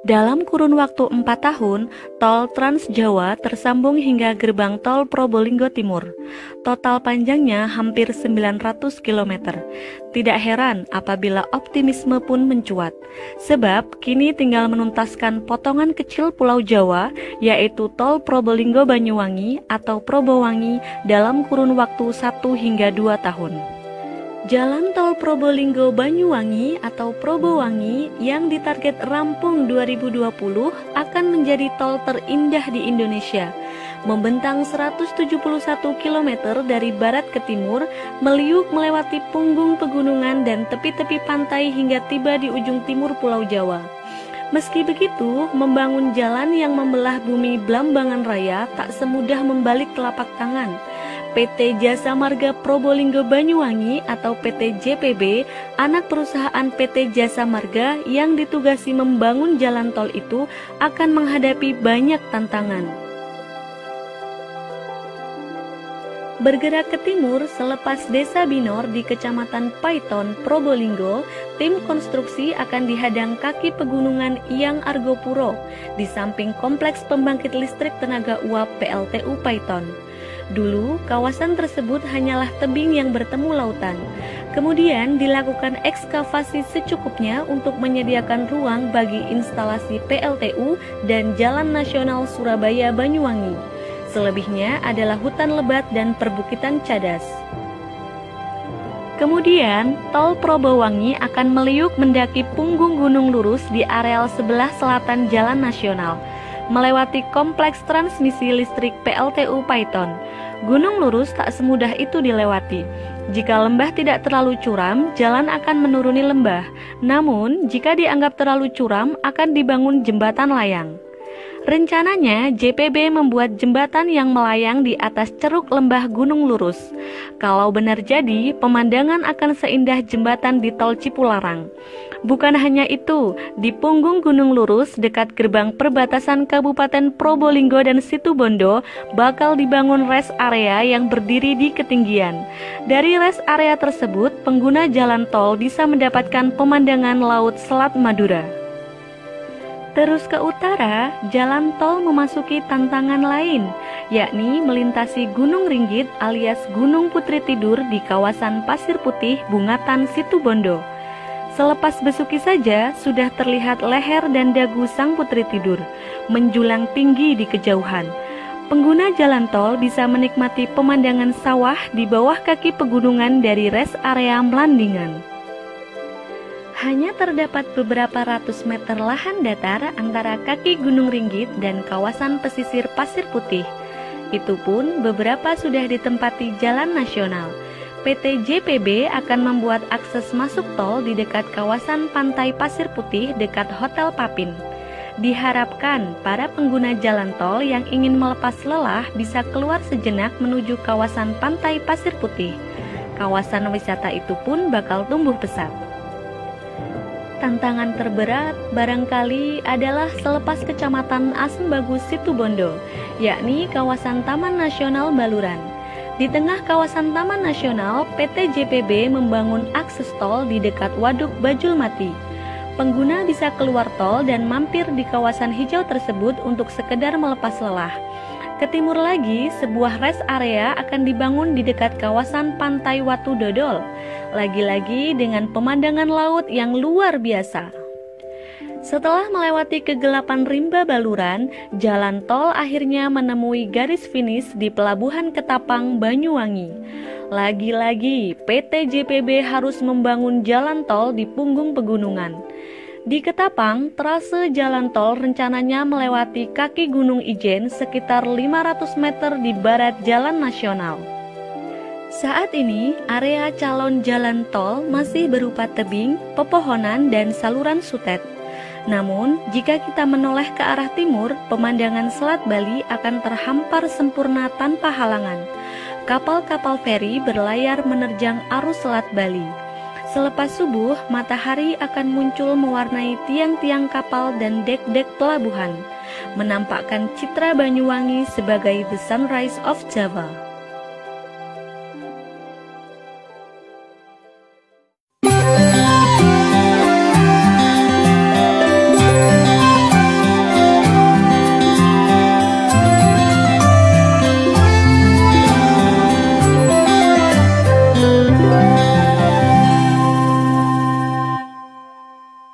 Dalam kurun waktu 4 tahun, tol Trans Jawa tersambung hingga gerbang tol Probolinggo Timur. Total panjangnya hampir 900 km. Tidak heran apabila optimisme pun mencuat, sebab kini tinggal menuntaskan potongan kecil Pulau Jawa, yaitu tol Probolinggo Banyuwangi atau Probowangi dalam kurun waktu 1 hingga 2 tahun. Jalan tol Probolinggo Banyuwangi atau Probowangi yang ditarget rampung 2020 akan menjadi tol terindah di Indonesia. Membentang 171 km dari barat ke timur, meliuk melewati punggung pegunungan dan tepi-tepi pantai hingga tiba di ujung timur Pulau Jawa. Meski begitu, membangun jalan yang membelah bumi Blambangan Raya tak semudah membalik telapak tangan. PT Jasa Marga Probolinggo Banyuwangi atau PT JPB, anak perusahaan PT Jasa Marga yang ditugasi membangun jalan tol itu akan menghadapi banyak tantangan. Bergerak ke timur selepas Desa Binor di Kecamatan Paiton, Probolinggo, tim konstruksi akan dihadang kaki pegunungan Iyang Argopuro di samping kompleks pembangkit listrik tenaga uap PLTU Paiton. Dulu, kawasan tersebut hanyalah tebing yang bertemu lautan. Kemudian dilakukan ekskavasi secukupnya untuk menyediakan ruang bagi instalasi PLTU dan Jalan Nasional Surabaya Banyuwangi. Selebihnya adalah hutan lebat dan perbukitan cadas. Kemudian, tol Probowangi akan meliuk mendaki punggung gunung lurus di areal sebelah selatan Jalan Nasional, melewati kompleks transmisi listrik PLTU Paiton. Gunung lurus tak semudah itu dilewati. Jika lembah tidak terlalu curam, jalan akan menuruni lembah. Namun, jika dianggap terlalu curam, akan dibangun jembatan layang. Rencananya, JPB membuat jembatan yang melayang di atas ceruk lembah Gunung Lurus. Kalau benar jadi, pemandangan akan seindah jembatan di tol Cipularang. Bukan hanya itu, di punggung Gunung Lurus dekat gerbang perbatasan Kabupaten Probolinggo dan Situbondo bakal dibangun rest area yang berdiri di ketinggian. Dari rest area tersebut, pengguna jalan tol bisa mendapatkan pemandangan Laut Selat Madura. Terus ke utara, jalan tol memasuki tantangan lain, yakni melintasi Gunung Ringgit alias Gunung Putri Tidur di kawasan Pasir Putih, Bungatan, Situbondo. Selepas besuki saja, sudah terlihat leher dan dagu sang Putri Tidur, menjulang tinggi di kejauhan. Pengguna jalan tol bisa menikmati pemandangan sawah di bawah kaki pegunungan dari rest area Melandingan. Hanya terdapat beberapa ratus meter lahan datar antara kaki Gunung Ringgit dan kawasan pesisir Pasir Putih. Itu pun beberapa sudah ditempati jalan nasional. PT JPB akan membuat akses masuk tol di dekat kawasan pantai Pasir Putih dekat Hotel Papin. Diharapkan para pengguna jalan tol yang ingin melepas lelah bisa keluar sejenak menuju kawasan pantai Pasir Putih. Kawasan wisata itu pun bakal tumbuh pesat. Tantangan terberat barangkali adalah selepas Kecamatan Asembagus Situbondo, yakni kawasan Taman Nasional Baluran. Di tengah kawasan Taman Nasional, PT JPB membangun akses tol di dekat Waduk Bajulmati. Pengguna bisa keluar tol dan mampir di kawasan hijau tersebut untuk sekedar melepas lelah. Ke timur lagi, sebuah rest area akan dibangun di dekat kawasan Pantai Watu Dodol, lagi-lagi dengan pemandangan laut yang luar biasa. Setelah melewati kegelapan rimba Baluran, jalan tol akhirnya menemui garis finish di Pelabuhan Ketapang, Banyuwangi. Lagi-lagi, PT JPB harus membangun jalan tol di punggung pegunungan. Di Ketapang, trase jalan tol rencananya melewati kaki Gunung Ijen sekitar 500 meter di barat jalan nasional. Saat ini, area calon jalan tol masih berupa tebing, pepohonan, dan saluran sutet. Namun, jika kita menoleh ke arah timur, pemandangan Selat Bali akan terhampar sempurna tanpa halangan. Kapal-kapal feri berlayar menerjang arus Selat Bali. Selepas subuh, matahari akan muncul mewarnai tiang-tiang kapal dan dek-dek pelabuhan, menampakkan citra Banyuwangi sebagai the sunrise of Java.